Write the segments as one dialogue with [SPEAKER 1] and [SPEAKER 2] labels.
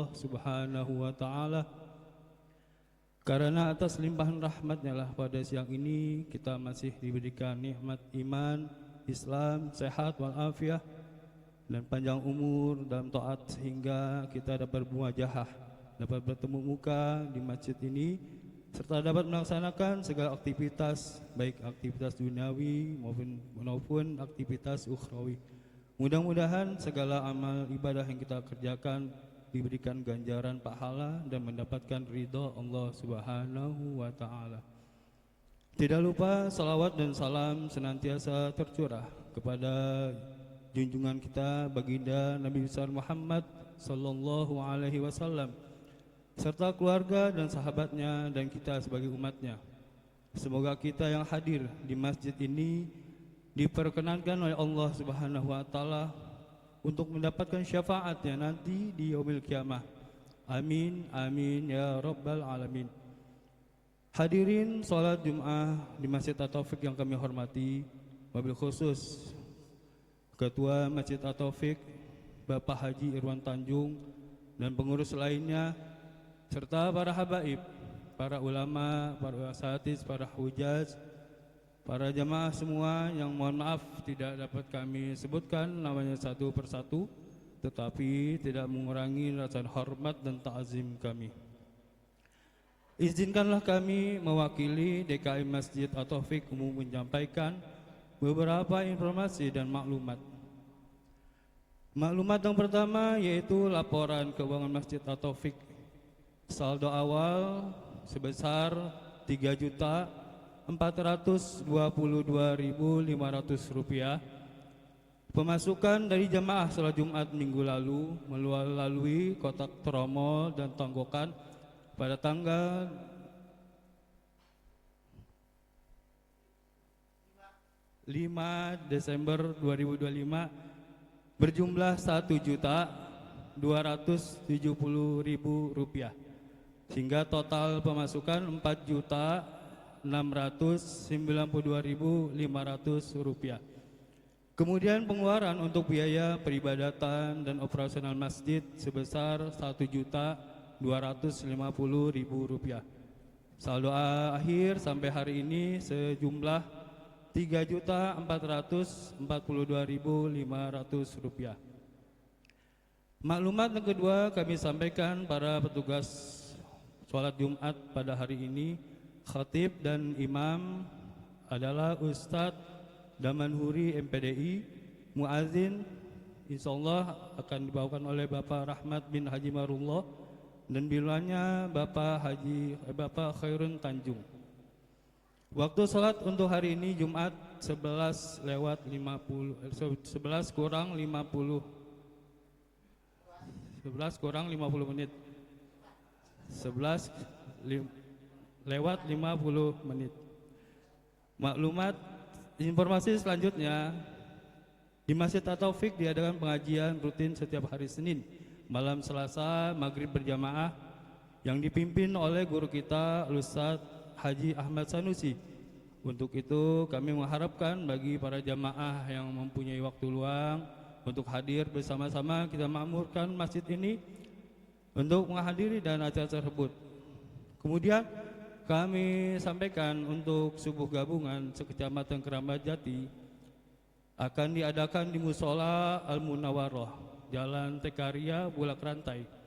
[SPEAKER 1] Allah Subhanahu wa Ta'ala. Karena atas limpahan rahmat-Nya lah pada siang ini kita masih diberikan nikmat iman, Islam, sehat walafiat dan panjang umur dalam taat sehingga kita dapat bermuajahah, dapat bertemu muka di masjid ini serta dapat melaksanakan segala aktivitas baik aktivitas duniawi maupun aktivitas ukhrawi. Mudah-mudahan segala amal ibadah yang kita kerjakan diberikan ganjaran pahala dan mendapatkan ridha Allah Subhanahu wa Ta'ala. Tidak lupa salawat dan salam senantiasa tercurah kepada junjungan kita baginda Nabi besar Muhammad sallallahu alaihi wasallam serta keluarga dan sahabatnya dan kita sebagai umatnya. Semoga kita yang hadir di masjid ini diperkenankan oleh Allah Subhanahu wa Ta'ala untuk mendapatkan syafaatnya nanti di yaumil kiamah. Amin, amin ya rabbal alamin. Hadirin salat Jumat di Masjid At-Taufik yang kami hormati, wabil khusus Ketua Masjid At-Taufik Bapak Haji Irwan Tanjung dan pengurus lainnya serta para habaib, para ulama, para asatiz, para hujaz, para jamaah semua yang mohon maaf tidak dapat kami sebutkan namanya satu persatu, tetapi tidak mengurangi rasa hormat dan ta'zim kami. Izinkanlah kami mewakili DKI Masjid At-Taufik umum menyampaikan beberapa informasi dan maklumat. Maklumat yang pertama yaitu laporan keuangan Masjid At-Taufik. Saldo awal sebesar 3.422.500 rupiah. Pemasukan dari jamaah salat Jumat minggu lalu melalui kotak tromol dan tonggokan pada tanggal 5 Desember 2025 berjumlah 1.270.000 rupiah, sehingga total pemasukan 4.692.500 rupiah. Kemudian pengeluaran untuk biaya peribadatan dan operasional masjid sebesar 1.250.000 rupiah. Saldo akhir sampai hari ini sejumlah 3.442.500 rupiah. Maklumat yang kedua kami sampaikan para petugas sholat Jumat pada hari ini. Khatib dan imam adalah Ustadz Damanhuri MPDI. Muazin insyaallah akan dibawakan oleh Bapak Rahmat bin Haji Marullah dan bilannya Bapak Khairun Tanjung. Waktu salat untuk hari ini Jumat 11 kurang 50 menit. 11 lewat 50 menit. Maklumat informasi selanjutnya, di Masjid At-Taufik diadakan pengajian rutin setiap hari Senin malam Selasa maghrib berjamaah yang dipimpin oleh guru kita Ustadz Haji Ahmad Sanusi. Untuk itu kami mengharapkan bagi para jamaah yang mempunyai waktu luang untuk hadir bersama-sama kita makmurkan masjid ini untuk menghadiri dan acara tersebut. Kemudian kami sampaikan untuk subuh gabungan sekecamatan Keramat Jati akan diadakan di Musola Al-Munawwaroh, Jalan Tekaria, Bulak Rantai.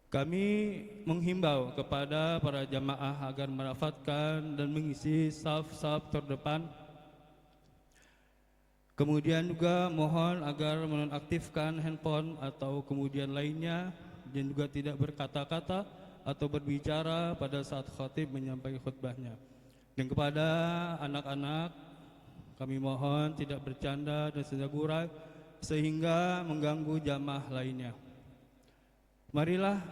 [SPEAKER 1] Kami menghimbau kepada para jamaah agar merafatkan dan mengisi saf-saf terdepan. Kemudian juga mohon agar menonaktifkan handphone atau kemudian lainnya dan juga tidak berkata-kata atau berbicara pada saat khatib menyampaikan khutbahnya. Dan kepada anak-anak kami mohon tidak bercanda dan sejagurai sehingga mengganggu jamaah lainnya. Marilah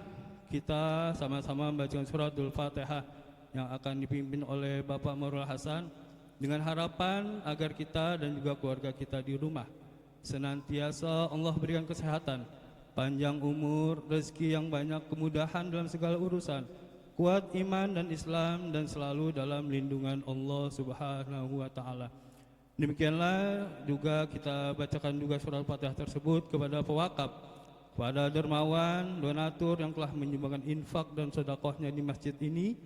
[SPEAKER 1] kita sama-sama membacakan suratul Fatihah yang akan dipimpin oleh Bapak Marul Hasan dengan harapan agar kita dan juga keluarga kita di rumah senantiasa Allah berikan kesehatan, panjang umur, rezeki yang banyak, kemudahan dalam segala urusan, kuat iman dan Islam dan selalu dalam lindungan Allah Subhanahu wa Ta'ala. Demikianlah juga kita bacakan juga surat Fatihah tersebut kepada pewakaf Pada dermawan, donatur yang telah menyumbangkan infak dan sedekahnya di masjid ini,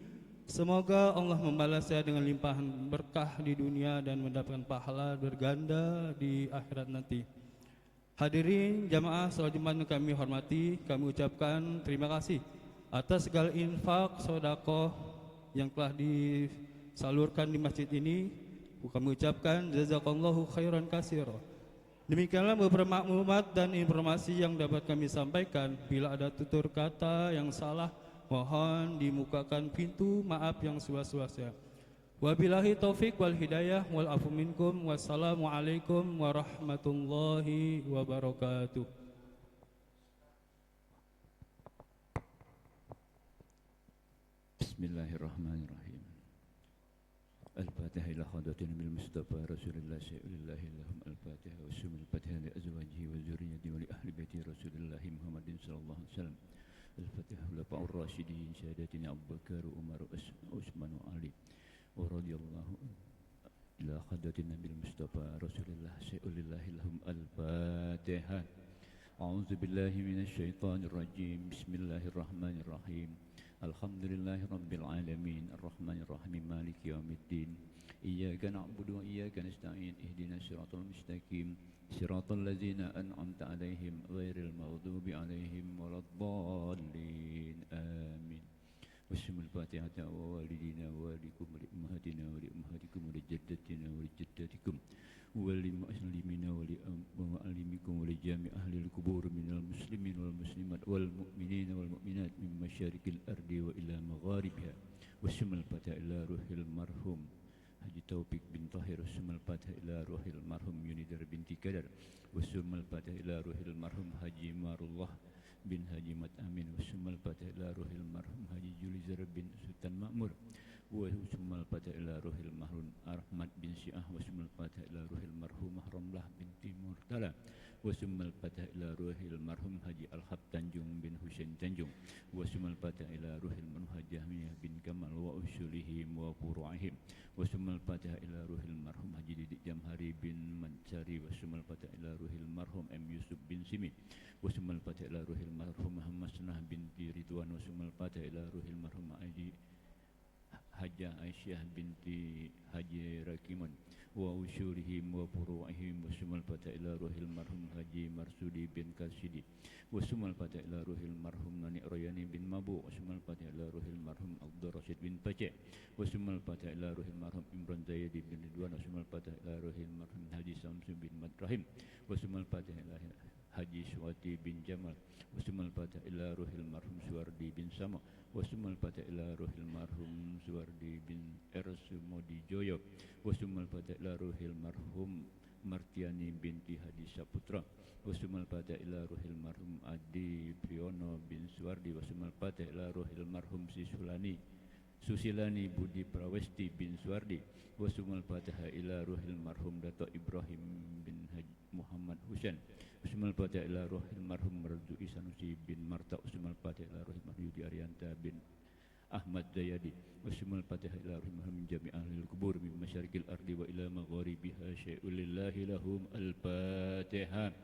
[SPEAKER 1] semoga Allah membalasnya dengan limpahan berkah di dunia dan mendapatkan pahala berganda di akhirat nanti. Hadirin jamaah salat Jumat yang kami hormati, kami ucapkan terima kasih atas segala infak sedekah yang telah disalurkan di masjid ini. Kami ucapkan jazakallahu khairan katsira. Demikianlah beberapa maklumat dan informasi yang dapat kami sampaikan. Bila ada tutur kata yang salah, mohon dimukakan pintu maaf yang seluas-luasnya. Wabillahi taufik wal hidayah wal afu minkum. Wassalamualaikum warahmatullahi wabarakatuh.
[SPEAKER 2] Bismillahirrahmanirrahim. Al-Fatihah ila khadatin bil Mustafa Rasulullah sallallahu lahum al-Fatihah wa sumul Fatihah li azwajihi wa zurriyyatihi wa li ahli baiti Rasulullah Muhammadin sallallahu alaihi wasallam. Al-Fatihah la ba'ur rasyidin syahadatina Abu Bakar Umar Utsman wa Ali wa radhiyallahu ila khadatin bil Mustafa Rasulullah sallallahu lahum al-Fatihah. A'udzu billahi minasy syaithanir rajim. Bismillahirrahmanirrahim. Alhamdulillahi Rabbil Alamin Ar-Rahmanir Rahim Maliki Yawmiddin Iyyaka na'budu wa iyyaka nasta'in Ihdinas siratal mustaqim Siratal ladzina an'amta 'alaihim ghairil maghdubi 'alaihim waladdallin Amin. Bismil Fatihata wa walidina wa walikum wa li ummahatina wa li ummahatikum wa li jaddatina wa li jaddatikum wa li muslimina wa li mu'allimikum wa li jami' ahli al-qubur minal muslimin wal muslimat wal mu'minina wal mu'minat min masyarikil ardi wa ila magharibiha. Wasmal Fatihah ila ruhil marhum Haji Taufik bin Tahir. Wasmal Fatihah ila ruhil marhum Yunidar binti Kadar. Wasmal Fatihah ila ruhil marhum Haji Marullah bin Haji Mat Amin. Wasmal Fatihah ila ruhil marhum Haji Julizar bin Sultan Ma'mur. Wasmal Fatihah ila ruhil marhum Ahmad bin Syiah. Wasmal Fatihah ila ruhil marhum Ramlah binti Murtala. Wasmal Fatihah ila ruhil marhum Haji Al-Hab Tanjung bin Husain Tanjung. Wasmal Fatihah ila ruhil marhum Haji Ahmiyah bin Kamal wa usulihim wa furu'ihim. Wasmal Fatihah ila ruhil marhum Haji Didik Jamhari bin Mansari. Wasmal Fatihah ila ruhil marhum M. Yusuf bin Simi. Wasmal Fatihah ila ruhil marhum Muhammad Sunnah binti Ridwan. Wasmal Fatihah ila ruhil marhum Hajjah Aisyah binti Haji Rakiman wa usyurihim wa furu'ihim. Wasmal Fatihah ila ruhil marhum Haji Marsudi bin Karsidi. Wasmal Fatihah ila ruhil marhum Nani Royani bin Mabu. Wasmal Fatihah ila ruhil marhum Abdul Rashid bin Paceh. Wasmal Fatihah ila ruhil marhum Imran Zaidi bin Ridwan. Wasmal Fatihah ila ruhil marhum Haji Samsu bin Madrahim. Wasmal Fatihah ila Haji Suwati bin Jamal. Wasmal Fatihah ila ruhil marhum Suwardi bin Sama. Wasmal Fatihah ila ruhil marhum Suwardi bin Ersumodi Joyo. Wasmal Fatihah ila ruhil marhum Martiani binti Hadi Saputra. Wasmal Fatihah ila ruhil marhum Adi Priyono bin Suwardi. Wasmal Fatihah ila ruhil marhum Susilani Budi Prawesti bin Suwardi. Wasmal Fatihah ila ruhil marhum Dato Ibrahim bin Haji Muhammad Husain. Wasmal Fatihah ila ruhil marhum Marzuki Sanusi bin Marta. Wasmal Fatihah ila ruhil marhum Yudi Arianta bin Ahmad Zayadi. Wasmal Fatihah ila ruhil marhum jami' ahli al-kubur min masyarikil ardi wa ila magharibiha syai'ulillahi lahum al-Fatihah.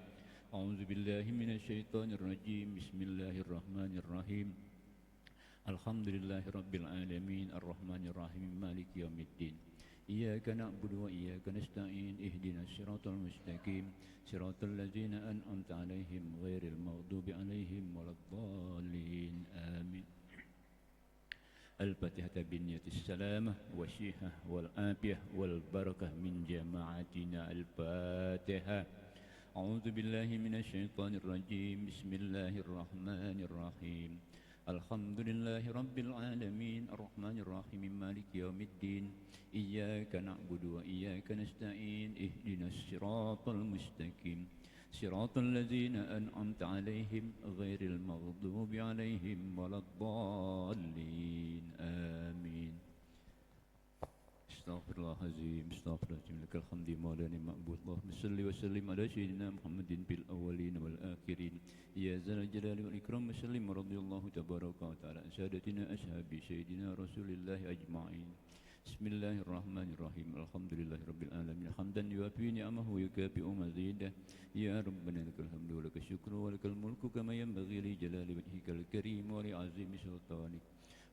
[SPEAKER 2] A'udzu billahi minasy syaithanir rajim. Bismillahirrahmanirrahim. Alhamdulillahi rabbil alamin arrahmanir rahim maliki yaumiddin. Iyyaka na'budu wa iyyaka nasta'in ihdinas siratal mustaqim siratal ladzina an'amta 'alaihim ghairil maghdubi 'alaihim waladdallin amin. Al-Fatihah binniyatis salamah wasyihah wal afiyah wal barakah min jama'atina al-Fatihah. A'udzu billahi minasy syaithanir rajim. Bismillahirrahmanirrahim. Alhamdulillahi Rabbil Alamin Ar-Rahmanir Rahim Maliki Yawmiddin Iyyaka na'budu wa iyyaka nasta'in Ihdinas siratal mustaqim Siratal ladzina an'amta 'alaihim ghairil maghdubi 'alaihim waladdallin Amin. Astaghfirullahaladzim. Astaghfirullahaladzim. Lakal hamdi maulani ma'bud. Allahumma salli wa sallim ala sayyidina Muhammadin bil awwalin wal akhirin. Ya zal jalali wal ikram. Sallim radhiyallahu tabaraka wa ta'ala an sadatina ashabi sayyidina Rasulillah ajma'in. Bismillahirrahmanirrahim. Alhamdulillahirabbil alamin. Hamdan yuwafi ni'amahu wa yukafi'u mazidah. Ya Rabbana lakal hamdu wa lakal syukru wa lakal mulku kama yanbaghi li jalali wajhikal karim wa li 'azimi sultanik.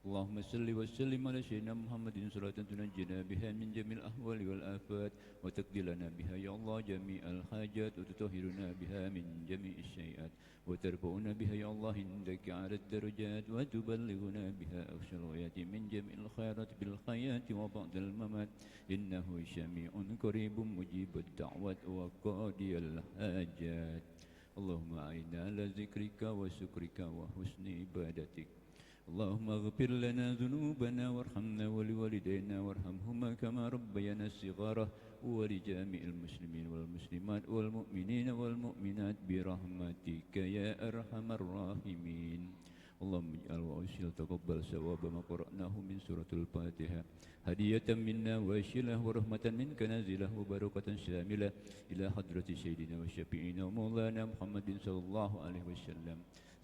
[SPEAKER 2] اللهم صل وسلم على سيدنا محمد صلاة تنجينا بها من جميع الأهوال والآفات وتقضي لنا بها يا الله جميع الحاجات وتطهرنا بها من جميع السيئات وترفعنا بها يا الله عندك على الدرجات وتبلغنا بها أقصى الغايات من جميع الخيرات بالحياة وبعد الممات إنه سميع قريب مجيب الدعوات وقاضي الحاجات. اللهم أعنا على ذكرك وشكرك وحسن عبادتك. اللهم اغفر لنا ذنوبنا وارحمنا ولوالدينا وارحمهما كما ربيانا صغارا ولجميع المسلمين والمسلمات والمؤمنين والمؤمنات برحمتك يا أرحم الراحمين. اللهم اجعل وأوصل تقبل ثواب ما قرأناه من سورة الفاتحة هدية منا واشلة ورحمة منك نازلة وبركة شاملة إلى حضرة سيدنا وشفيعنا ومولانا محمد صلى الله عليه وسلم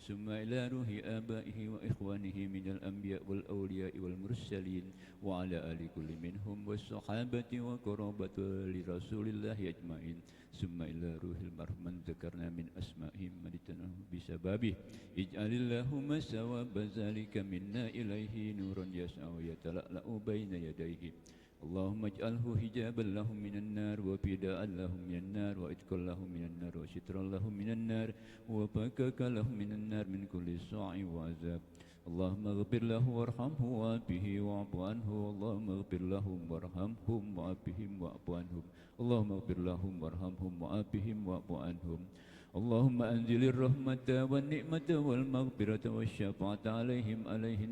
[SPEAKER 2] ثم إلى روح آبائه وإخوانه من الأنبياء والأولياء والمرسلين وعلى آل كل منهم والصحابة وقرابة لرسول الله أجمعين ثم إلى روح المرحوم من ذكرنا من أسمائهم مدتناه بسببه اجعل اللهم ثواب ذلك منا إليه نورا يسعى ويتلألأ بين يديه. اللهم اجعله حجابا لهم من النار وفداء لهم من النار وإتقا لهم من النار وسترا لهم من النار وفكاكا لهم من النار من كل صاع وعذاب. اللهم اغفر له وارحمه وعافه واعف عنه. اللهم اغفر لهم وارحمهم وعافهم واعف عنهم. اللهم اغفر لهم وارحمهم وعافهم واعف عنهم. اللهم أنزل الرحمة والنعمة والمغفرة والشفاعة عليهم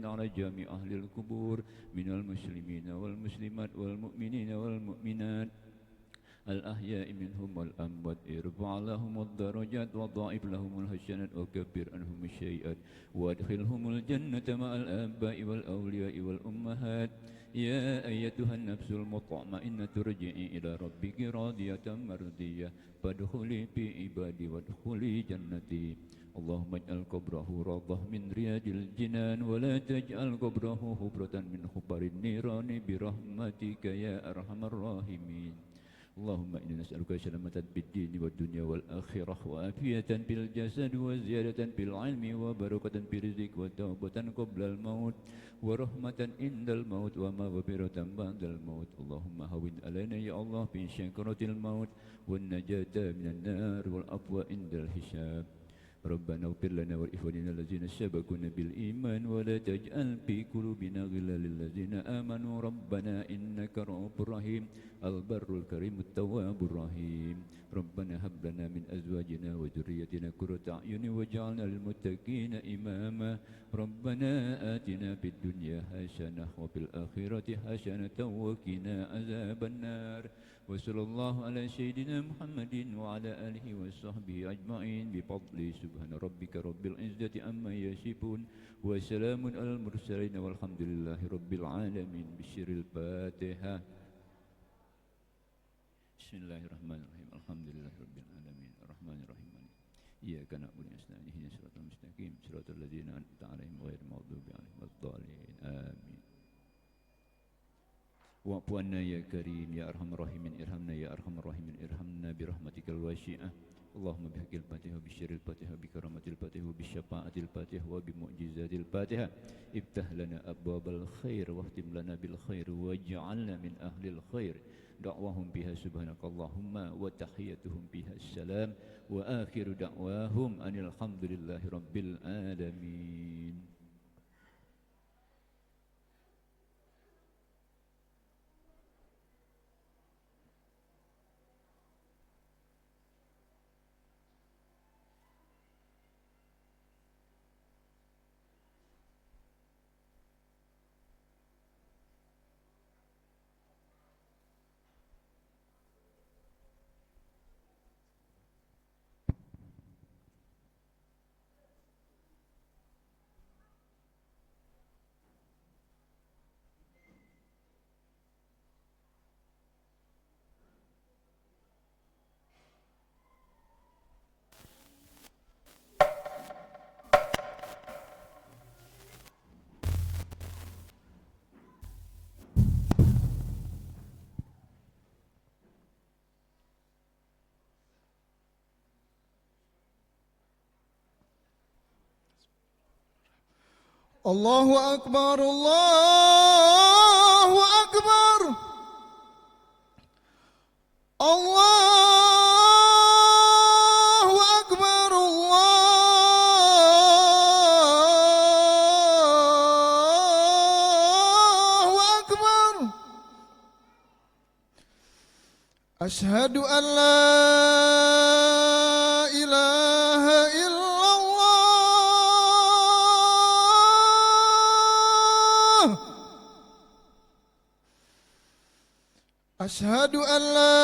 [SPEAKER 2] على جميع أهل القبور من المسلمين والمسلمات والمؤمنين والمؤمنات الأحياء منهم والأموات. ارفع لهم الدرجات وضاعف لهم الحسنات وكفر عنهم السيئات وادخلهم الجنة مع الآباء والأولياء والأمهات. يا أيتها النفس المطمئنة ارجعي إلى ربك راضية مرضية فادخلي في عبادي وادخلي جنتي. اللهم اجعل قبره روضة من رياض الجنان ولا تجعل قبره حفرة من حفر النيران برحمتك يا أرحم الراحمين. اللهم إنا نسألك سلامة بالدين والدنيا والآخرة وعافية في الجسد وزيادة في العلم وبركة في الرزق وتوبة قبل الموت ورحمة عند الموت ومغفرة بعد الموت. اللهم هون علينا يا الله في سكرات الموت والنجاة من النار والعفو عند الحساب. ربنا اغفر لنا ولإخواننا الذين سبقونا بالإيمان ولا تجعل في قلوبنا غلا للذين آمنوا ربنا إنك رؤوف رحيم البر الكريم التواب الرحيم. ربنا هب لنا من أزواجنا وذريتنا قرة أعين واجعلنا للمتقين إماما. ربنا آتنا في الدنيا حسنة وفي الآخرة حسنة وقنا عذاب النار. وصلى الله على سيدنا محمد وعلى آله وصحبه أجمعين بفضل سبحان ربك رب العزة عما يصفون وسلام على المرسلين والحمد لله رب العالمين. بشر الفاتحة. بسم الله الرحمن الرحيم. الحمد لله رب العالمين الرحمن الرحيم إياك نعبد ونستعين اهدنا الصراط المستقيم صراط الذين أنعمت عليهم غير المغضوب عليهم ولا الضالين آمين. واعف عنا يا كريم يا أرحم الراحمين ارحمنا يا أرحم الراحمين ارحمنا برحمتك الواسعة. اللهم بحق الفاتحة وبشر الفاتحة وبكرامة الفاتحة وبشفاعة الفاتحة وبمعجزات الفاتحة افتح لنا أبواب الخير واختم لنا بالخير واجعلنا من أهل الخير. دعواهم بها سبحانك اللهم وتحيتهم بها السلام وآخر دعواهم أن الحمد لله رب العالمين.
[SPEAKER 3] Allahu Akbar, Allahu Akbar, Allahu Akbar, Allahu Akbar. Asyhadu an la ilaha illallah. Asyhadu an la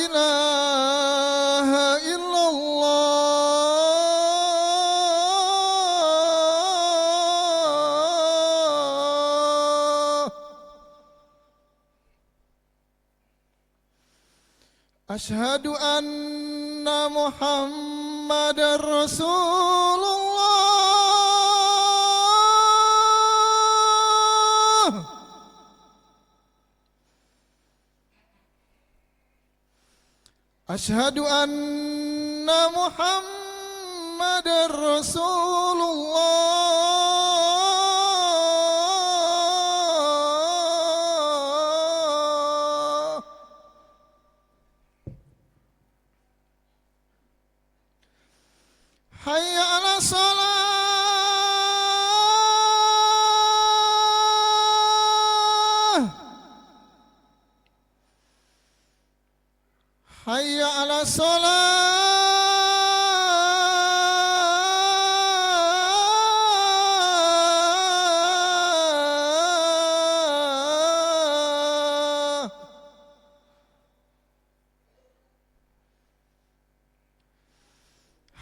[SPEAKER 3] ilaha illallah. Asyhadu anna Muhammadar Rasulullah. Asyhadu anna Muhammadar Rasulullah. Hayya 'ala shalah. Hayya 'ala shalah.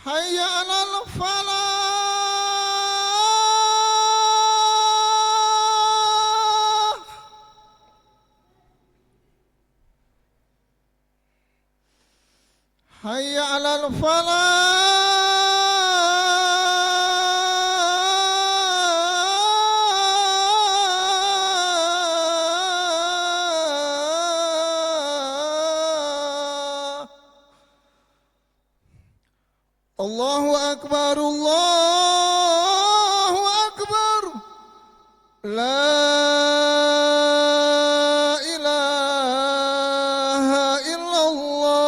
[SPEAKER 3] Hayya 'alal falah. Hayya 'alal falah. Allahu Akbar, Allahu Akbar. La ilaha illallah.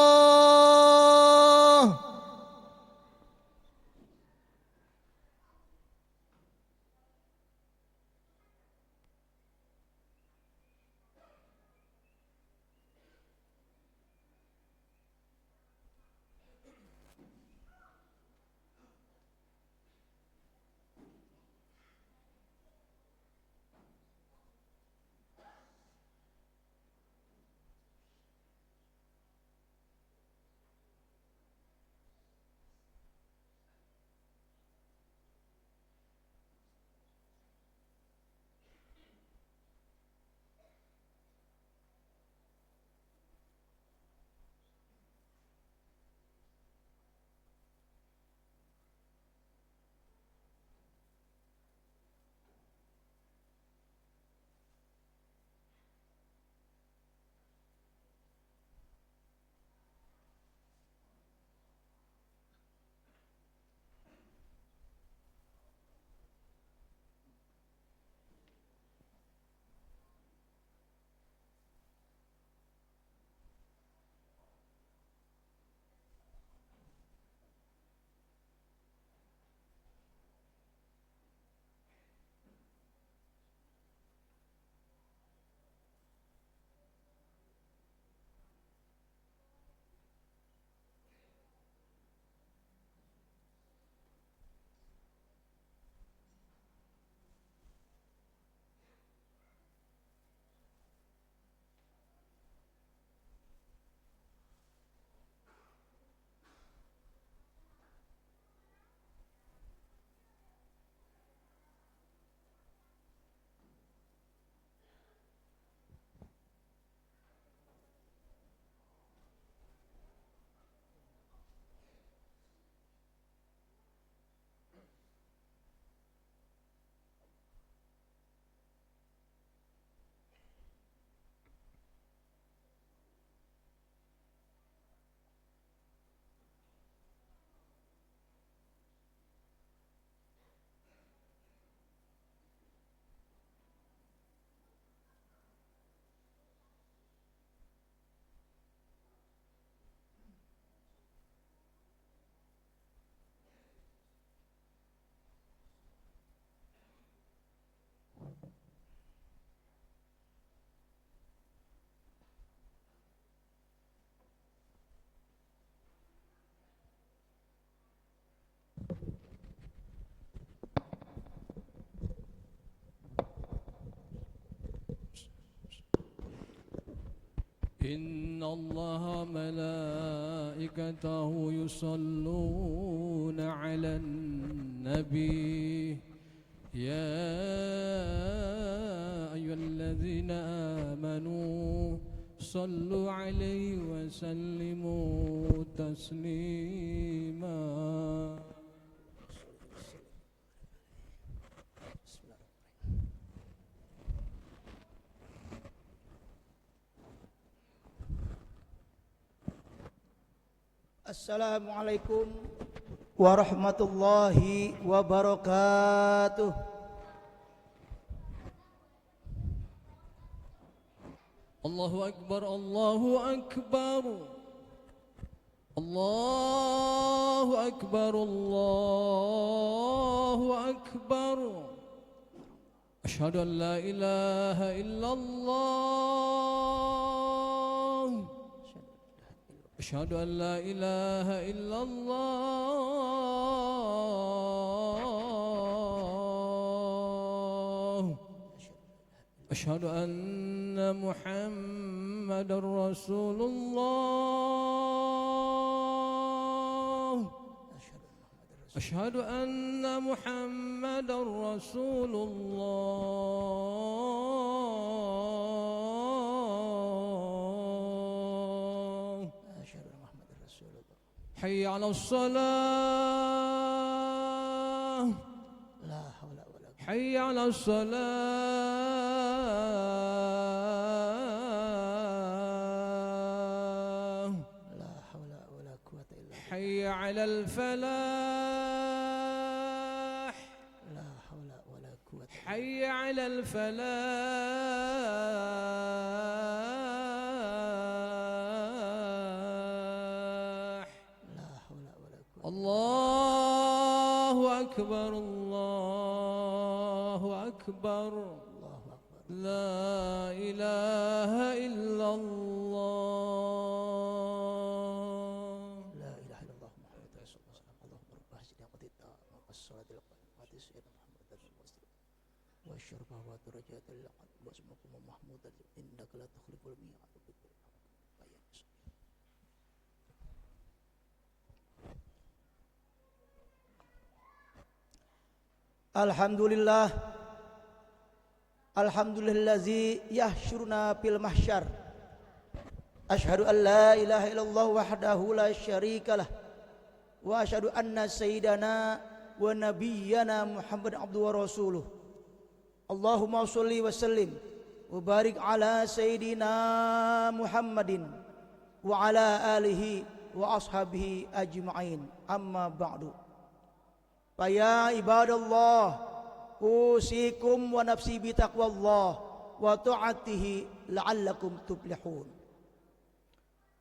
[SPEAKER 4] إن الله ملائكته يصلون على النبي يا أيها الذين آمنوا صلوا عليه وسلموا تسليما.
[SPEAKER 5] Assalamualaikum warahmatullahi wabarakatuh.
[SPEAKER 4] Allahu Akbar, Allahu Akbar, Allahu Akbar, Allahu Akbar. Asyhadu an la ilaha illallah. Asyhadu an la ilaha illallah. Asyhadu anna Muhammadar Rasulullah. Asyhadu anna Muhammadar Rasulullah. Hayya 'alas salah.
[SPEAKER 5] La haula wala quwwata.
[SPEAKER 4] Hayya 'alas salah.
[SPEAKER 5] La haula wala quwwata illa billah.
[SPEAKER 4] Hayya 'alal falah.
[SPEAKER 5] La haula wala quwwata.
[SPEAKER 4] Hayya 'alal falah.
[SPEAKER 5] La haula wala quwwata.
[SPEAKER 4] Allahu Akbar, Allahu Akbar.
[SPEAKER 5] Allahu akbar.
[SPEAKER 4] La ilaha illallah.
[SPEAKER 5] La ilaha illallah Muhammadur Rasulullah. Allahumma rabb hadhihi qadita wa as-salatil qadimati sayyidina Muhammadin rasulullah. Wa syarfa wa darajatil laqad wa asmakum mahmudan innaka la tukhliful mi'ad. Alhamdulillah. Alhamdulillazi yahsyuruna fil mahsyar. Asyhadu an la ilaha illallah wahdahu la syarikalah. Wa asyhadu anna sayyidana wa nabiyyana Muhammad abduhu wa rasuluh. Allahumma sholli wa sallim wa barik ala sayyidina Muhammadin wa ala alihi wa ashabihi ajma'in. Amma ba'du. Faya ibadallah, usikum wa nafsi bitaqwallah wa ta'atihi la'allakum tuflihun.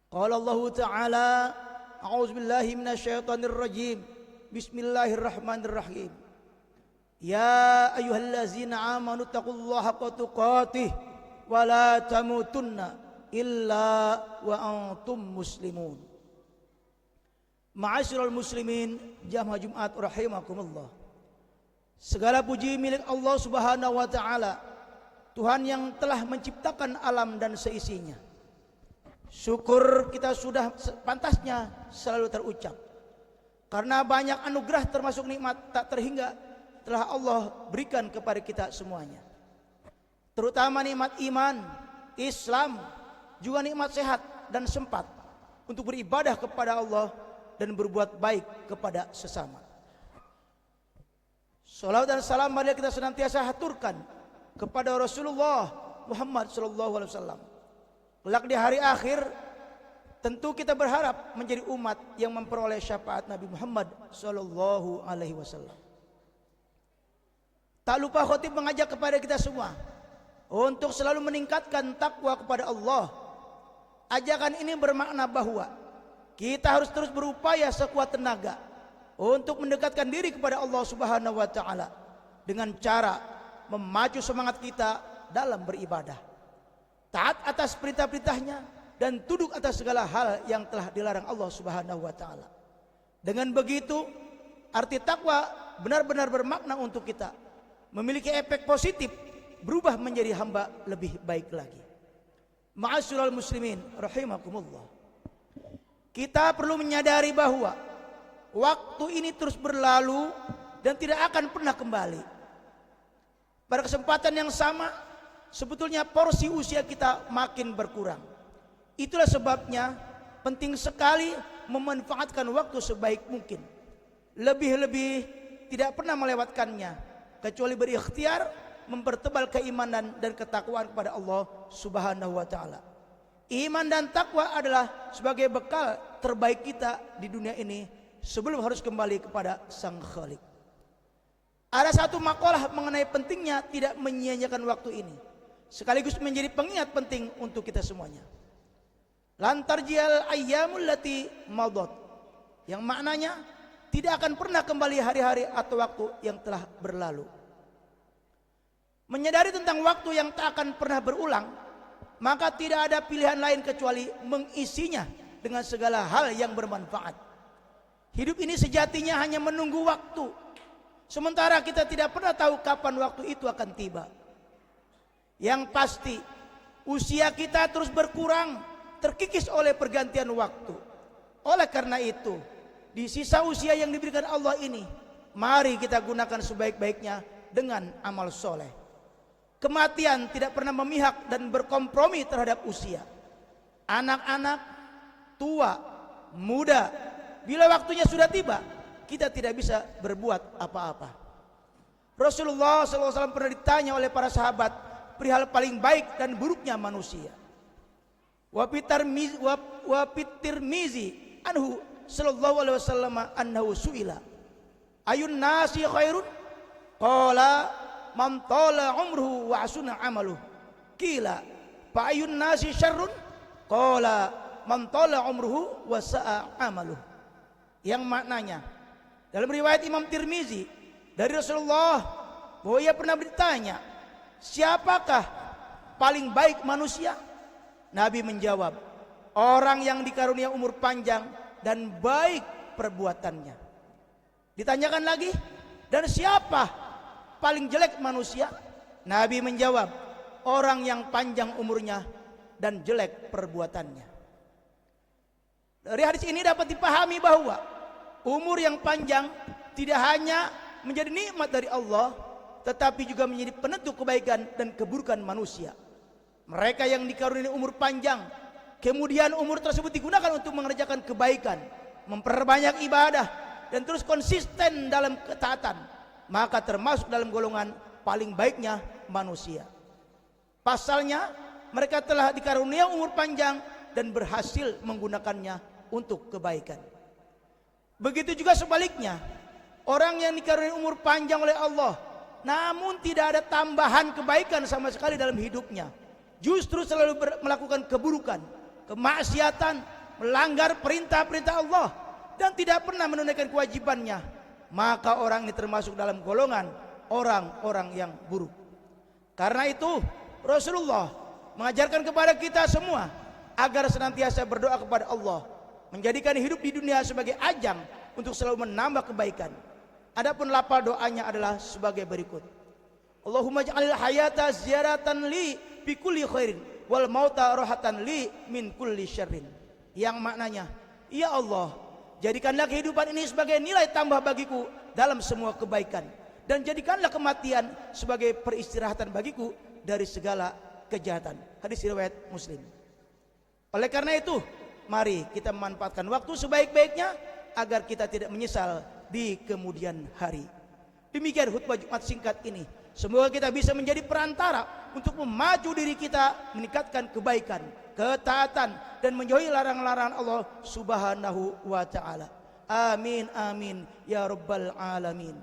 [SPEAKER 5] Qala Allah Ta'ala, a'udzu billahi minasyaitonir rajim. Bismillahirrahmanirrahim. Ya ayyuhallazina amanu taqullaha haqqa tuqatih wa la tamutunna illa wa antum muslimun. Ma'asyiral muslimin, jamaah Jumat rahimakumullah. Segala puji milik Allah Subhanahu wa taala, Tuhan yang telah menciptakan alam dan seisinya. Syukur kita sudah pantasnya selalu terucap. Karena banyak anugerah termasuk nikmat tak terhingga telah Allah berikan kepada kita semuanya. Terutama nikmat iman, Islam, juga nikmat sehat dan sempat untuk beribadah kepada Allah dan berbuat baik kepada sesama. Salawat dan salam marilah kita senantiasa haturkan kepada Rasulullah Muhammad SAW. Kelak di hari akhir tentu kita berharap menjadi umat yang memperoleh syafaat Nabi Muhammad SAW. Tak lupa khotib mengajak kepada kita semua untuk selalu meningkatkan takwa kepada Allah. Ajakan ini bermakna bahwa kita harus terus berupaya sekuat tenaga untuk mendekatkan diri kepada Allah Subhanahu wa taala dengan cara memacu semangat kita dalam beribadah, taat atas perintah-perintahnya dan tunduk atas segala hal yang telah dilarang Allah Subhanahu wa taala. Dengan begitu, arti takwa benar-benar bermakna untuk kita memiliki efek positif, berubah menjadi hamba lebih baik lagi. Ma'asyiral muslimin rahimakumullah. Kita perlu menyadari bahwa waktu ini terus berlalu dan tidak akan pernah kembali. Pada kesempatan yang sama, sebetulnya porsi usia kita makin berkurang. Itulah sebabnya penting sekali memanfaatkan waktu sebaik mungkin. Lebih-lebih tidak pernah melewatkannya, kecuali berikhtiar mempertebal keimanan dan ketakwaan kepada Allah Subhanahu wa taala. Iman dan takwa adalah sebagai bekal terbaik kita di dunia ini sebelum harus kembali kepada Sang Khalik. Ada satu makalah mengenai pentingnya tidak menyia-nyiakan waktu ini, sekaligus menjadi pengingat penting untuk kita semuanya. Lantar jial ayyamul lati madat, yang maknanya tidak akan pernah kembali hari-hari atau waktu yang telah berlalu. Menyadari tentang waktu yang tak akan pernah berulang, maka tidak ada pilihan lain kecuali mengisinya dengan segala hal yang bermanfaat. Hidup ini sejatinya hanya menunggu waktu, sementara kita tidak pernah tahu kapan waktu itu akan tiba. Yang pasti, usia kita terus berkurang, terkikis oleh pergantian waktu. Oleh karena itu, di sisa usia yang diberikan Allah ini, mari kita gunakan sebaik-baiknya dengan amal soleh. Kematian tidak pernah memihak dan berkompromi terhadap usia. Anak-anak, tua, muda, bila waktunya sudah tiba, kita tidak bisa berbuat apa-apa. Rasulullah SAW pernah ditanya oleh para sahabat perihal paling baik dan buruknya manusia. Wapitirmizi anhu sallallahu alaihi wasallam annahu su'ila ayun nasi khairun qala man tala umruhu wa asuna amaluhu qila fa ayun nasi syarrun qala man tala umruhu wa sa'a amaluhu. Yang maknanya dalam riwayat Imam Tirmizi dari Rasulullah bahwa ia pernah bertanya, siapakah paling baik manusia? Nabi menjawab, orang yang dikarunia umur panjang dan baik perbuatannya. Ditanyakan lagi, dan siapa paling jelek manusia? Nabi menjawab, orang yang panjang umurnya dan jelek perbuatannya. Dari hadis ini dapat dipahami bahwa umur yang panjang tidak hanya menjadi nikmat dari Allah, tetapi juga menjadi penentu kebaikan dan keburukan manusia. Mereka yang dikaruniai umur panjang, kemudian umur tersebut digunakan untuk mengerjakan kebaikan, memperbanyak ibadah, dan terus konsisten dalam ketaatan, maka termasuk dalam golongan paling baiknya manusia. Pasalnya, mereka telah dikaruniai umur panjang dan berhasil menggunakannya untuk kebaikan. Begitu juga sebaliknya, orang yang dikaruniai umur panjang oleh Allah, namun tidak ada tambahan kebaikan sama sekali dalam hidupnya, justru selalu melakukan keburukan, kemaksiatan, melanggar perintah-perintah Allah, dan tidak pernah menunaikan kewajibannya, maka orang ini termasuk dalam golongan orang-orang yang buruk. Karena itu Rasulullah mengajarkan kepada kita semua agar senantiasa berdoa kepada Allah, menjadikan hidup di dunia sebagai ajang untuk selalu menambah kebaikan. Adapun lafal doanya adalah sebagai berikut: Allahumma ja'alil hayata ziyaratan li bi kulli khairin wal mauta rahatan li min kulli syarrin. Yang maknanya, ya Allah, jadikanlah kehidupan ini sebagai nilai tambah bagiku dalam semua kebaikan, dan jadikanlah kematian sebagai peristirahatan bagiku dari segala kejahatan. Hadis riwayat Muslim. Oleh karena itu, mari kita memanfaatkan waktu sebaik-baiknya agar kita tidak menyesal di kemudian hari. Demikian khutbah Jumat singkat ini. Semoga kita bisa menjadi perantara untuk memacu diri kita, meningkatkan kebaikan, ketaatan, dan menjauhi larangan-larangan Allah Subhanahu wa ta'ala. Amin amin ya rabbal alamin.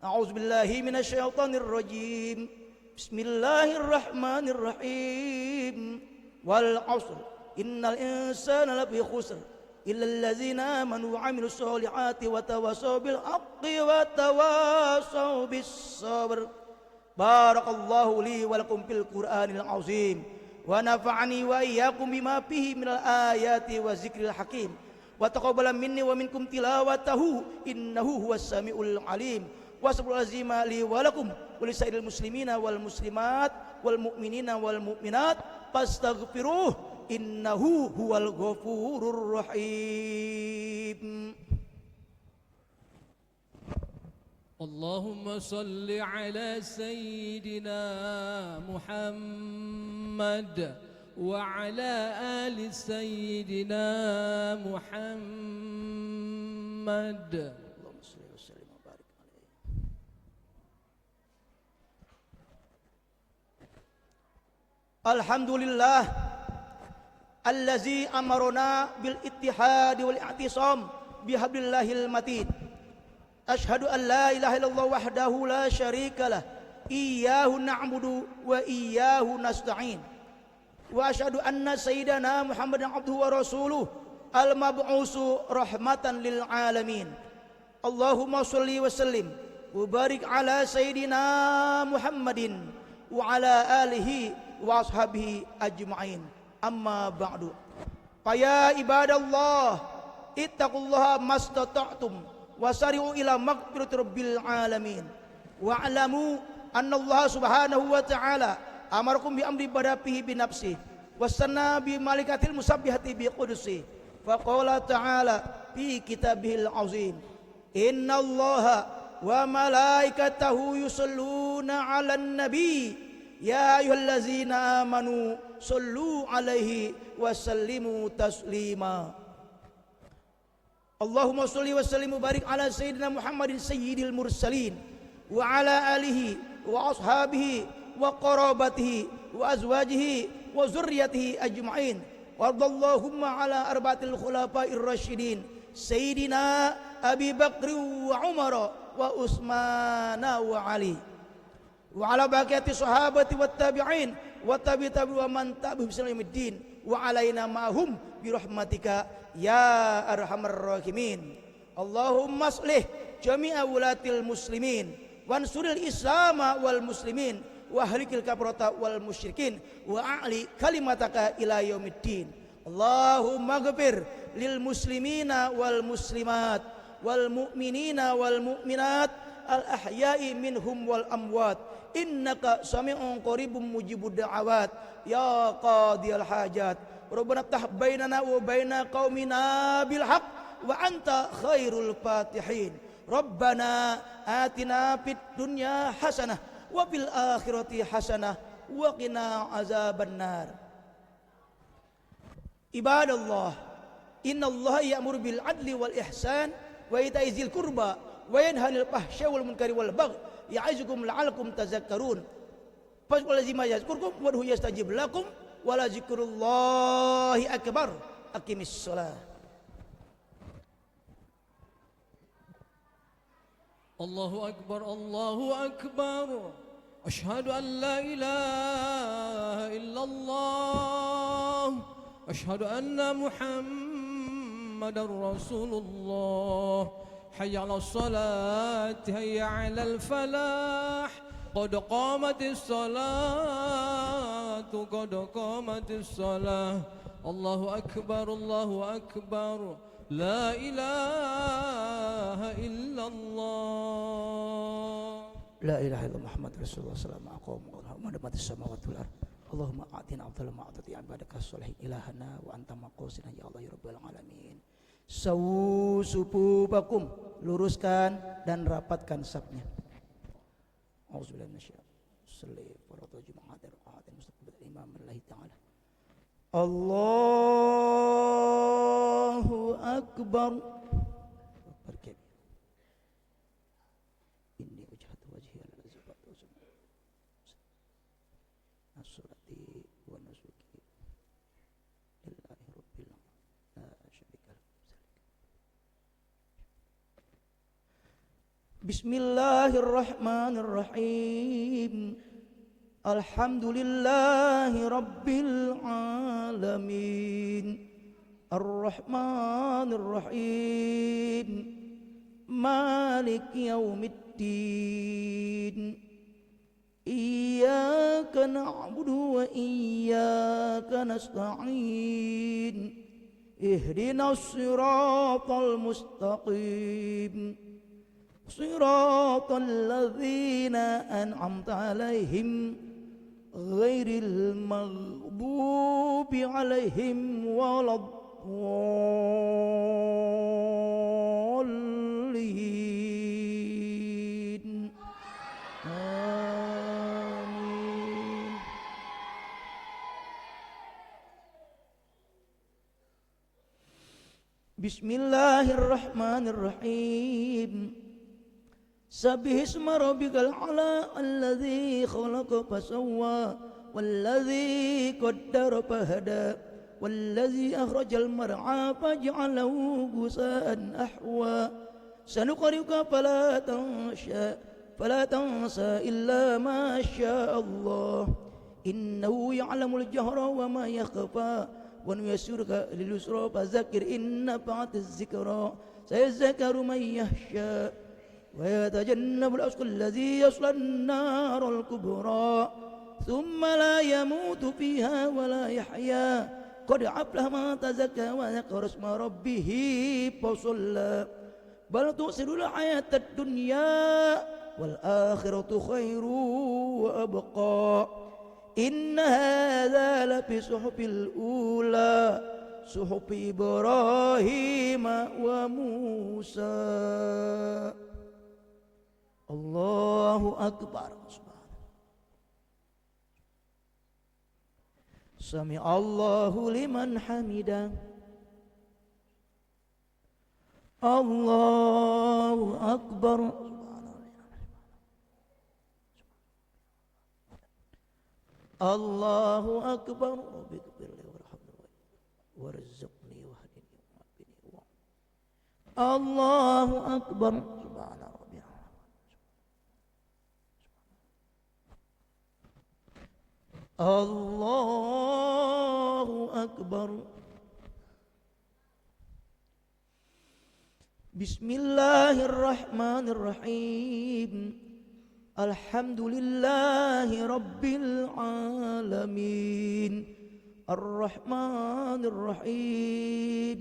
[SPEAKER 5] A'udzubillahi minasyaitonir rajim. Bismillahirrahmanirrahim. Wal 'asr innal insana lafi khusr illa allazina amanu wa 'amilus solihati wa tawassaw bil haqqi wa tawassaw bis sabr. Barakallahu li wa lakum fil Qur'anil azim wa nafa'ani wa iyyakum bima fihi minal ayati wa zikril hakim wa taqabbala minni wa minkum tilawatahu innahu huwas samiul alim. Wassallallahu azima li wa lakum wa lisairil muslimina wal muslimat wal mu'minina wal mu'minat fastaghfiruh innahu huwal ghafurur rahim.
[SPEAKER 4] اللهم صل على سيدنا محمد وعلى آل سيدنا محمد.
[SPEAKER 5] اللهم صل وسلم وبارك عليه. Alhamdulillah allazi amarona bil ittihad wal i'tisam bihablillahil matin. Ashhadu an la ilaha illallah wahdahu la syarikalah, iyyahu na'budu wa iyyahu nasta'in. Wa asyhadu anna sayyidana Muhammadan abduhu wa rasuluh al-mab'usu rahmatan lil alamin. Allahumma shalli wa sallim wa barik ala sayyidina Muhammadin wa ala alihi wa ashabihi ajma'in. Amma ba'du. Faya ibadallah, ittaqullaha mastata'tum wasari'u ila maghfirati rabbil alamin. Wa'lamu anna Allah subhanahu wa ta'ala amarakum bi amri badafihi bi nafsihi wasanna bi malikatil musabbihati bi qudusi. Faqala ta'ala fi kitabihil azim, inna Allaha wa malaikatahu yusalluna 'alan nabi ya ayyuhallazina amanu sallu 'alaihi wa sallimu taslima. Allahumma sholli wa sallim wa barik ala sayyidina Muhammadin sayyidil mursalin wa ala alihi wa ashabihi wa qarabatihi wa azwajihi wa zurriyatihi ajma'in. Wardallahumma ala arba'atil khulafa'ir rasyidin sayyidina Abi Bakr wa Umar wa Utsman wa Ali wa ala baqiyati sahabati wat tabi'in wa tabi'in wa man tabi'ahum bi ihsan wa alaina ma'hum bi rahmatika ya arhamar rahimin. Allahumma aslih jami'a wulatil muslimin wansuril islama wal muslimin wa ahlikil kafarata wal musyrikin wa a'li kalimataka ila yaumiddin. Allahumma ghfir lil muslimina wal muslimat wal mu'minina wal mu'minat al ahya'i minhum wal amwat innaka sami'un qaribun mujibud da'awat ya qadiyal hajat. Rabbana ftah bainana wa baina qaumina bil haqq wa anta khairul fatihin. Rabbana atina fid dunya hasanah wa fil akhirati hasanah wa qina azabannar. Ibadallah, innallaha ya'muru bil adli wal ihsan wa ita'i dzil qurba wa yanha 'anil fahsya'i wal munkari wal baghi ya'izukum la'allakum tadhakkarun. Fazkurullah yazkurkum wad'uhu yastajib lakum wala zikrullahi akbar. Aqimis shalah.
[SPEAKER 4] Allahu akbar, Allahu akbar. Asyhadu an la ilaha illallah. Asyhadu anna Muhammadar Rasulullah. Hayya 'alas salat, hayya 'alal falah. Qad qamatis salatu, qad qamatis salah. Allahu akbar, Allahu akbar. La ilaha illallah.
[SPEAKER 5] La ilaha illallah Muhammad Rasulullah sallallahu alaihi wasallam. Madamatis samawati wal ardh. Allahumma a'tina afdal ma a'tati ibadaka sholihin ilahana wa anta maqusina ya Allah ya rabbal alamin. Sawu sufufakum, luruskan dan rapatkan safnya. Auzubillahi minasyaitonir rajim. Faradu jum'atir qa'atin mustaqbil imam Allah taala. Allahu akbar. Akbar. Inni wajhatu wajhi allazi fatara as-surati wa nusuki lillahi rabbil alamin la syarika lahu. Bismillahirrahmanirrahim. Alhamdulillahi rabbil alamin. Ar-Rahmanir Rahim. Maliki yaumiddin. Iyyaka na'budu wa iyyaka nasta'in. Ihdinas siratal mustaqim. Siratal ladzina an'amta 'alaihim غير المغضوب عليهم ولا الضالين آمين. بسم الله الرحمن الرحيم. سبح اسم ربك الأعلى الذي خلق فسوى والذي قدر فهدى والذي أخرج المرعى فجعله غثاء أحوى سنقرئك فلا تنسى إلا ما شاء الله إنه يعلم الجهر وما يخفى ونيسرك لليسرى فذكر إن نفعت الذكرى سيذكر من يخشى ويتجنب الأشقى الذي يصلى النار الكبرى ثم لا يموت فيها ولا يحيا قد أفلح من تزكى وذكر اسم ربه فصلى بل تؤثرون الحياة الدنيا والآخرة خير وأبقى إن هذا لفي صحف الأولى صحف إبراهيم وموسى. الله أكبر. سمع الله لمن حمده. الله أكبر. الله أكبر. رب اغفر لي وارحمني وارزقني واهدني وعافني. الله أكبر. سبحان ربي. الله أكبر. بسم الله الرحمن الرحيم. الحمد لله رب العالمين الرحمن الرحيم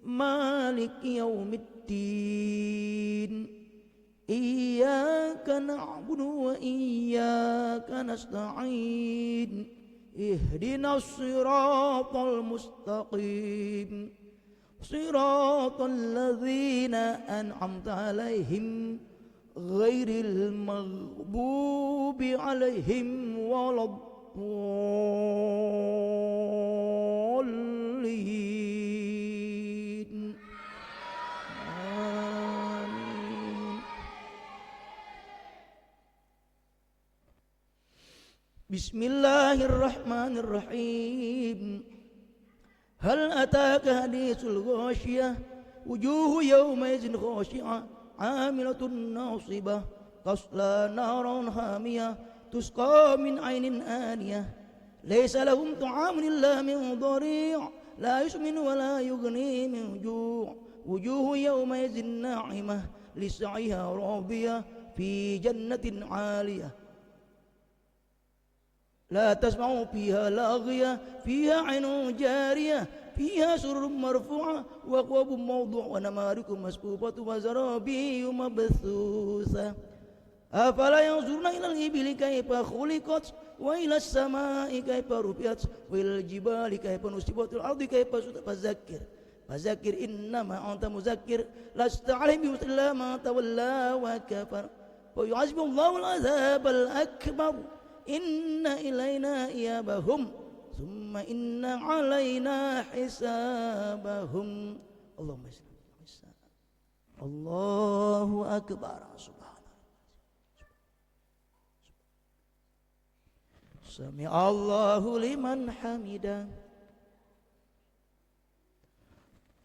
[SPEAKER 5] مالك يوم الدين إياك نعبد وإياك نستعين اهدنا الصراط المستقيم صراط الذين أنعمت عليهم غير المغضوب عليهم ولا الضالين آمين. بسم الله الرحمن الرحيم. هل أتاك حديث الغاشية وجوه يومئذ خاشعة عاملة ناصبة تصلى نارا حامية تسقى من عين آنية ليس لهم طعام إلا من ضريع لا يسمن ولا يغني من جوع وجوه يومئذ ناعمة لسعيها راضية في جنة عالية لا تسمع فيها لاغية فيها عين جارية فيها سرر مرفوعة وأكواب موضوع ونمارق مصفوفة وزرابي مبثوثة أفلا ينظرون إلى الإبل كيف خلقت وإلى السماء كيف رفعت وإلى الجبال كيف نصبت الأرض كيف سطحت فذكر إنما أنت مذكر لست عليهم بمسؤول إلا من تولى وكفر ويعذب الله العذاب الأكبر إن إلينا إيابهم ثم إن علينا حسابهم. اللهم صل وسلم. الله أكبر. سبحان الله. سمع الله لمن حمده.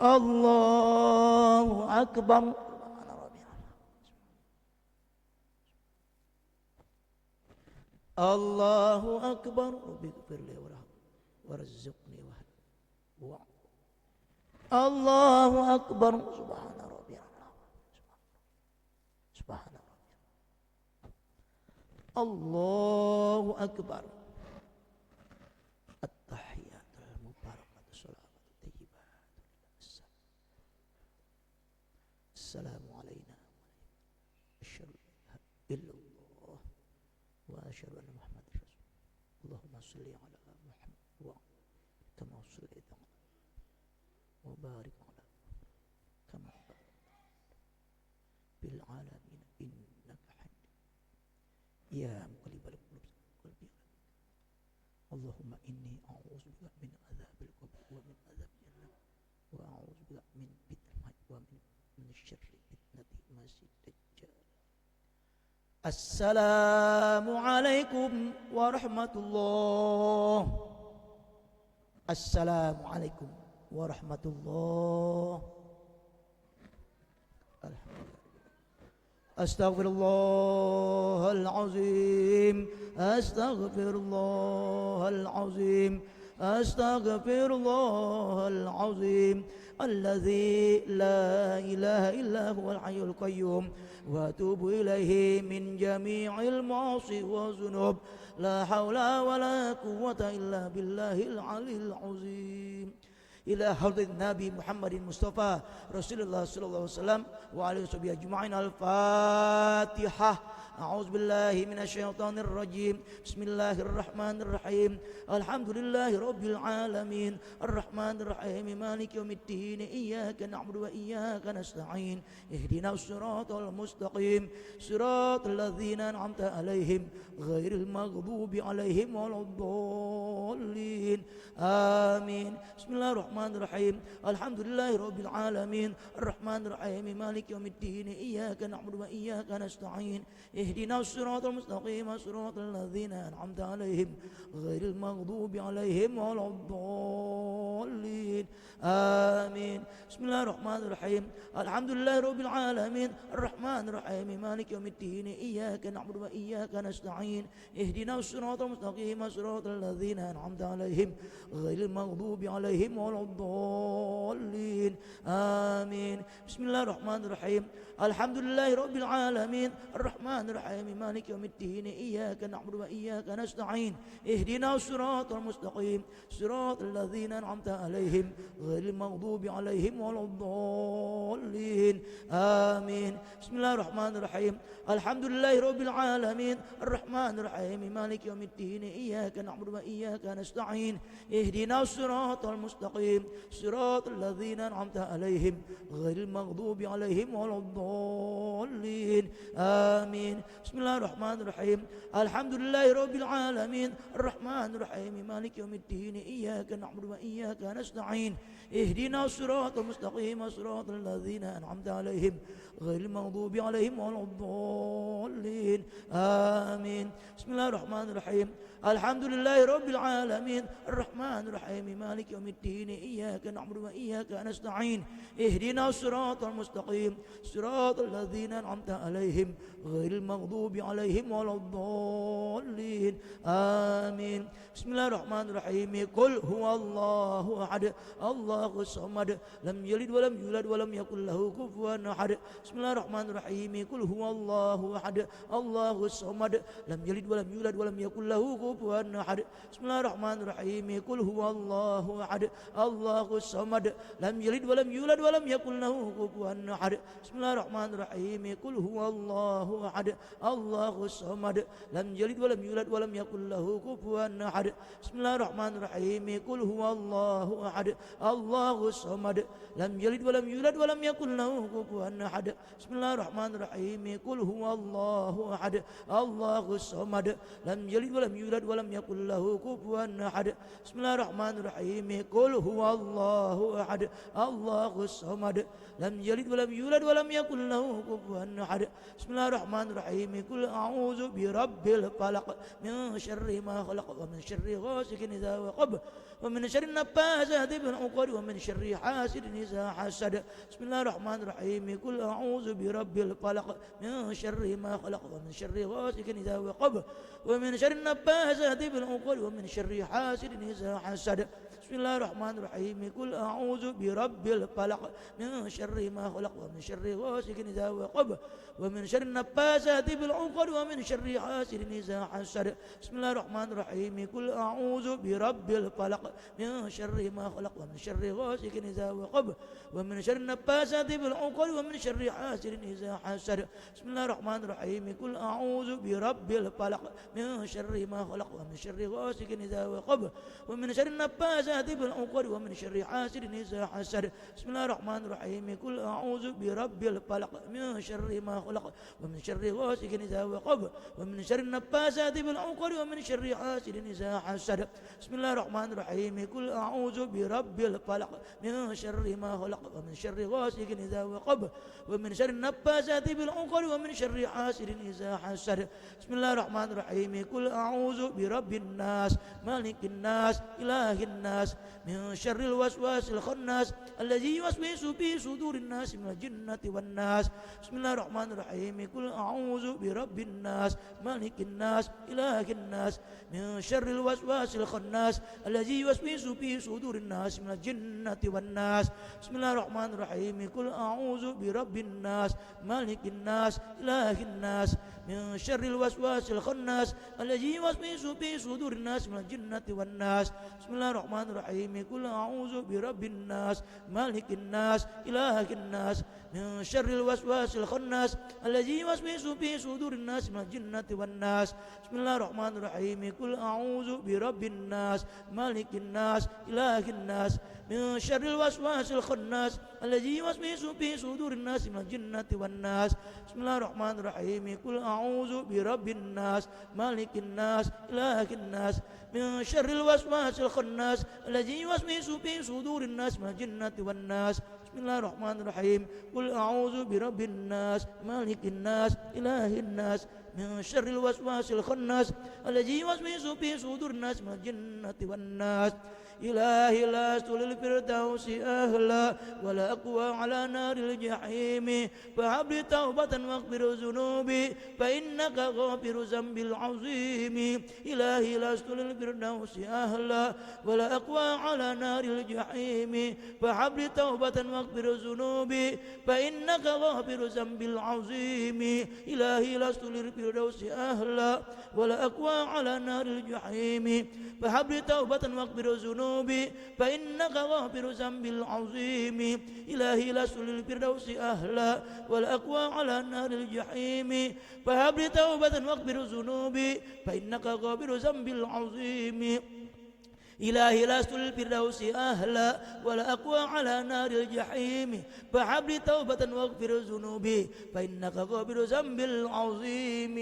[SPEAKER 5] الله أكبر. الله أكبر. رب اغفر لي وارزقني واهدني. الله أكبر. سبحان ربي. سبحان ربي. الله أكبر. التحيات المباركة الصلوات الطيبات السلام علينا أشهد أن لا إله إلا الله وأشهد أن محمدا رسول الله. صل على محمد كما صليت وبارك على كما باركت بالعالمين إنك حميد يا مقلب القلوب قلبي اللهم إني أعوذ بك من عذاب القبر ومن عذاب الجنة وأعوذ بك من فتنة ومن شر فتنة المسيح الدجال. السلام عليكم ورحمة الله. السلام عليكم ورحمة الله. أستغفر الله العظيم أستغفر الله العظيم أستغفر الله العظيم الذي لا إله إلا هو الحي القيوم وأتوب إليه من جميع المعاصي والذنوب لا حول ولا قوة إلا بالله العلي العظيم. إلى حضرة النبي محمد المصطفى رسول الله صلى الله عليه وسلم وعلى آله أجمعين. الفاتحة. أعوذ بالله من الشيطان الرجيم. بسم الله الرحمن الرحيم. الحمد لله رب العالمين الرحمن الرحيم مالك يوم الدين إياك نعبد وإياك نستعين اهدنا الصراط المستقيم صراط الذين أنعمت عليهم غير المغضوب عليهم ولا الضالين آمين. بسم الله الرحمن الرحيم. الحمد لله رب العالمين الرحمن الرحيم مالك يوم الدين إياك نعبد وإياك نستعين اهدنا الصراط المستقيم صراط الذين أنعمت عليهم غير المغضوب عليهم ولا الضالين آمين. بسم الله الرحمن الرحيم. الحمد لله رب العالمين الرحمن الرحيم مالك يوم الدين إياك نعبد وإياك نستعين اهدنا الصراط المستقيم صراط الذين أنعمت عليهم غير المغضوب عليهم ولا الضالين آمين. بسم الله الرحمن الرحيم. الحمد لله رب العالمين الرحمن الرحيم مالك يوم الدين إياك نعبد وإياك نستعين اهدنا الصراط المستقيم صراط الذين أنعمت عليهم غير المغضوب عليهم ولا الضالين آمين. بسم الله الرحمن الرحيم. الحمد لله رب العالمين الرحمن الرحيم مالك يوم الدين إياك نعبد وإياك نستعين اهدنا الصراط المستقيم صراط الذين أنعمت عليهم غير المغضوب عليهم ولا الضالين آمين. بسم الله الرحمن الرحيم. الحمد لله رب العالمين الرحمن الرحيم مالك يوم الدين إياك نعبد وإياك نستعين اهدنا الصراط المستقيم صراط الذين أنعمت عليهم غير المغضوب عليهم ولا الضالين آمين. بسم الله الرحمن الرحيم. الحمد لله رب العالمين الرحمن الرحيم مالك يوم الدين إياك نعبد وإياك نستعين اهدنا الصراط المستقيم صراط الذين أنعمت عليهم غير المغضوب عليهم ولا الضالين آمين. بسم الله الرحمن الرحيم. قل هو الله أحد الله الصمد لم يلد ولم يولد ولم يكن له كفوا أحد. بسم الله الرحمن الرحيم. قل هو الله أحد الله الصمد لم يلد ولم يولد ولم يكن له كفوا أحد. بسم الله الرحمن الرحيم. قل هو الله أحد الله الصمد لم يلد ولم يولد ولم يكن له كفوا أحد. بسم الله الرحمن الرحيم. قل هو الله أحد الله الصمد لم يلد ولم يولد ولم يكن له كفوا أحد. بسم الله الرحمن الرحيم. قل هو الله أحد الله الصمد لم يلد ولم يولد ولم يكن له كفوا أحد. بسم الله الرحمن الرحيم. قل هو الله أحد الله الصمد لم يلد ولم يولد ولم يكن له كفوا أحد. بسم الله الرحمن الرحيم. قل هو الله أحد الله الصمد لم يلد ولم يولد ولم يكن له كفوا أحد. بسم الله الرحمن الرحيم. قل أعوذ برب الفلق من شر ما خلق ومن شر غاسق إذا وقب ومن شر النفاثات في العقد ومن شر حاسد إذا حسد. بسم الله الرحمن الرحيم. قل أعوذ برب الفلق من شر ما خلق ومن شر غاسق إذا وقب ومن شر النفاثات في العقد ومن شر حاسد إذا حسد. بسم Bismillahirrahmanirrahim. Qul a'udzu birabbil falaq min syarri ma khalaq wa min syarri ghasikin idza waqab wa min syarri naffasati fil 'uqad wa min syarri hasidin idza hasad. Bismillahirrahmanirrahim. Qul a'udzu birabbil falaq min syarri ma khalaq wa min syarri ghasikin idza waqab wa min syarri naffasati fil 'uqad wa min syarri hasidin idza hasad. Bismillahirrahmanirrahim. Qul a'udzu birabbil falaq min syarri ma khalaq wa min syarri ghasikin idza waqab wa min syarri naffasati fil 'uqad wa min syarri hasidin idza hasad. Bismillahirrahmanirrahim. Qul a'udzu birabbil falaq min syarri ma khalaq wa min syarri ghasikin idza waqab wa min syarri naffasati fil 'uqad wa min syarri hasidin idza hasad. Bismillahirrahmanirrahim. Qul a'udzu birabbil falaq min syarri ma khalaq wa min syarri ghasikin idza waqab wa min syarri naffasati fil 'uqad wa min syarri hasidin idza hasad. Bismillahirrahmanirrahim. Qul a'udzu birabbin nas malikin nas ilahin nas min syarril waswasil khannas allazi yuwaswisu fi sudurin nas minal jinnati wan nas. Bismillahirrahmanirrahim. Qul a'udzu birabbin nas malikin nas ilahin nas min syarril waswasil khannas allazi yuwaswisu fi sudurin nas minal jinnati wan nas. Bismillahirrahmanirrahim. Qul a'udzu birabbin nas malikin nas ilahin nas min syarril waswasil khannas allazi yuwaswisu fi sudurin nas minal jinnati wan nas. Bismillahirrahmanirrahim. Qul a'udzu birabbin nas malikin nas ilahin nas min syarril waswasil khannas allazi yuwaswisu fi sudurin nas minal jinnati wan nas. Bismillahirrahmanirrahim. Qul a'udzu birabbin nas malikin nas ilahin nas min syarril waswasil khannas allazi yuwaswisu fi sudurin nas minal jinnati wan nas. Bismillahirrahmanirrahim. Qul a'udzu birabbin nas malikin nas ilahin nas min syarril waswasil khannas allazi yuwaswisu fi sudurin nas minal jinnati wan nas. Bismillahirrahmanirrahim. Qul a'udzu birabbin nas malikin nas ilahin nas min syarril waswasil khannas allazi yuwaswisu fi sudurin nas minal jinnati wan nas. إلهي لست للفردوس أهلا ولا أقوى على نار الجحيم فهب لي توبة واغفر ذنوبي فإنك غافر ذنب العظيم. إلهي لست للفردوس أهلا ولا أقوى على نار الجحيم فهب لي توبة واغفر ذنوبي فإنك غافر ذنب العظيم. إلهي لست للفردوس أهلا ولا أقوى على نار الجحيم فهب لي توبة واغفر ذنوبي فإنك غافر ذنب العظيم. إلهي لست للفردوس أهلا ولا أقوى على نار الجحيم فهب لي توبة واغفر ذنوبي فإنك غافر ذنب العظيم. إلهي لست للفردوس أهلا ولا أقوى على نار الجحيم فهب لي توبة واغفر ذنوبي فإنك غافر ذنب العظيم.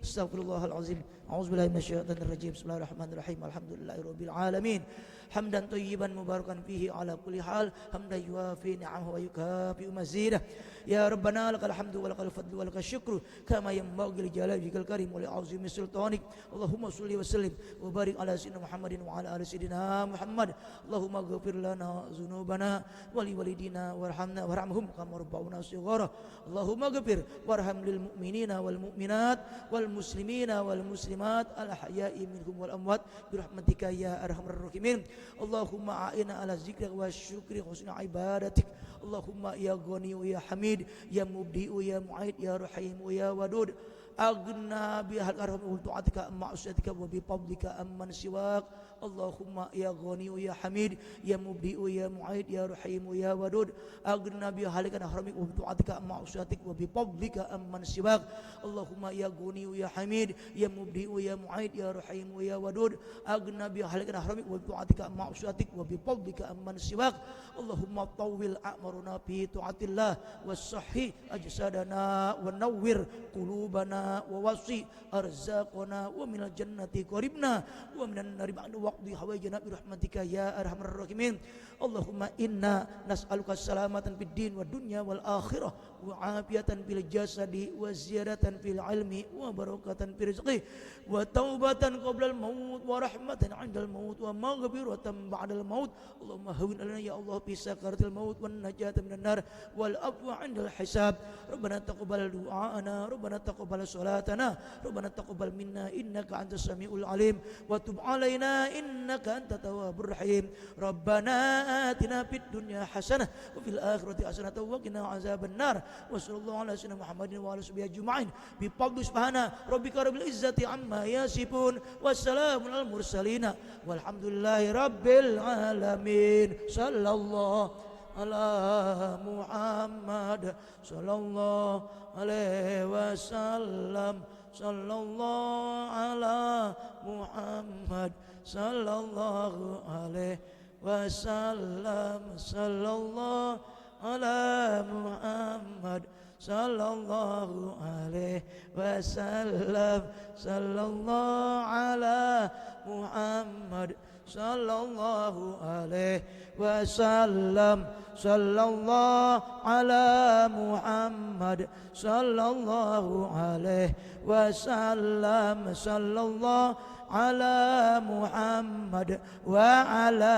[SPEAKER 5] استغفر الله العظيم. أعوذ بالله من الشيطان الرجيم. بسم الله الرحمن الرحيم. الحمد لله رب العالمين حمدا طيبا مباركا فيه على كل حال حمدا يوافي نعمه ويكافئ مزيده. يا ربنا لك الحمد ولك الفضل ولك الشكر كما ينبغي لجلال وجهك الكريم ولعظيم سلطانك. اللهم صل وسلم وبارك على سيدنا محمد وعلى آل سيدنا محمد. اللهم اغفر لنا ذنوبنا ولوالدينا وارحمهم كما ربونا صغارا. اللهم اغفر وارحم للمؤمنين والمؤمنات والمسلمين والمسلمات الأحياء منهم والأموات برحمتك يا أرحم الراحمين. اللهم أعنا على ذكرك والشكر وحسن عبادتك. اللهم يا غني ويا حميد يا مبدئ ويا معيد يا رحيم ويا ودود أغنى بهل أرحم وطاعتك أما عصيتك وبفضلك أمن سواك. اللهم يا غني ويا حميد يا مبدئ ويا معيد يا رحيم ويا ودود أغنى بهل أرحم وطاعتك أما عصيتك وبفضلك أمن سواك. اللهم يا غني ويا حميد يا مبدئ ويا معيد يا رحيم ويا ودود أغنى بهل أرحم وطاعتك أما عصيتك وبفضلك أمن سواك. اللهم طول أعمارنا في طاعة الله والصحي أجسادنا ونور قلوبنا ووصي أرزاقنا ومن الجنة قربنا ومن النار بعد وقت حوائجنا برحمتك يا أرحم الراحمين. اللهم إنا نسألك السلامة في الدين والدنيا والآخرة wa afiyatan fil jasadi wa ziyadatan fil ilmi wa barakatan fil rizqi wa taubatan qabla al maut wa rahmatan 'inda al maut wa maghfiratan ba'da al maut. Allahumma hawwin 'alaina ya Allah fi sakaratil maut wan najata minan nar wal afwa 'inda al hisab. Rabbana taqabbal du'aana rabbana taqabbal salatana rabbana taqabbal minna innaka antas samiul alim wa tub 'alaina innaka antat tawwabur rahim. Rabbana atina fid dunya hasanah wa fil akhirati hasanah wa qina azabannar. Wa sallallahu ala sayyidina Muhammadin wa ala sahbihi ajma'in bi fadli subhana rabbika rabbil izzati amma yasifun wassalamun al mursalin walhamdulillahi rabbil alamin. Sallallahu ala Muhammad sallallahu alaihi wasallam. Sallallahu ala Muhammad sallallahu alaihi wasallam. Sallallahu ala Muhammad sallallahu alaihi wasallam. Sallallahu ala Muhammad sallallahu alaihi wasallam. Sallallahu ala Muhammad sallallahu alaihi wasallam. Sallallahu ala Muhammad wa ala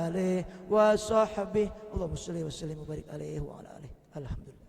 [SPEAKER 5] alihi wa sahbihi. Allahumma shalli wa sallim wa barik alaihi wa ala alihi. Alhamdulillah.